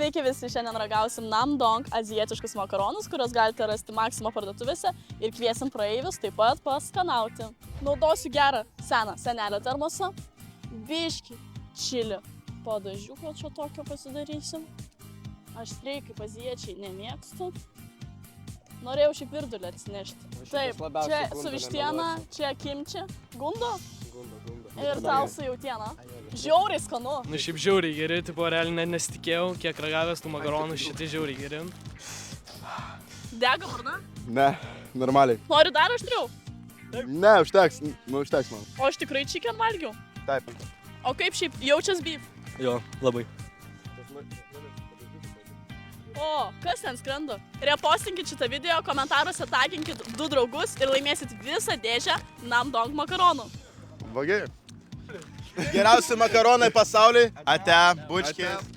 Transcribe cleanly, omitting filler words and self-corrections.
Sveiki visi, šiandien ragausim Namdong azijietiškus makaronus, kuriuos galite rasti Maxima parduotuvėse ir kviesim praeivius taip pat paskanauti. Naudosiu gerą seną senelio termosą, biškį čili padažiuko čia tokio pasidarysim. Aštriai kaip azijiečiai nemėgstu. Norėjau šį virdulį atsinešti. Taip, čia su vištiena, čia kimči, gundo ir tau su jautiena. Žiauriai skanu. Nu šiaip žiauriai geri, tipo realiai net nesitikėjau, kiek ragavęs tų makaronų, šitai žiauriai geri. Dega burna? Ne, normaliai. Nori dar aštriau? Ne, užteks, užteks man. O aš tikrai chicken valgiau. Taip. O kaip šiaip jaučias beef? Jo, labai. O, kas ten skrenda? Repostinkit šitą video, komentaruose taginkit 2 draugus ir laimėsit visą dėžę Namdong makaronų. Vagi. Geriausi makaronai pasaulyje. Ate, bučkės.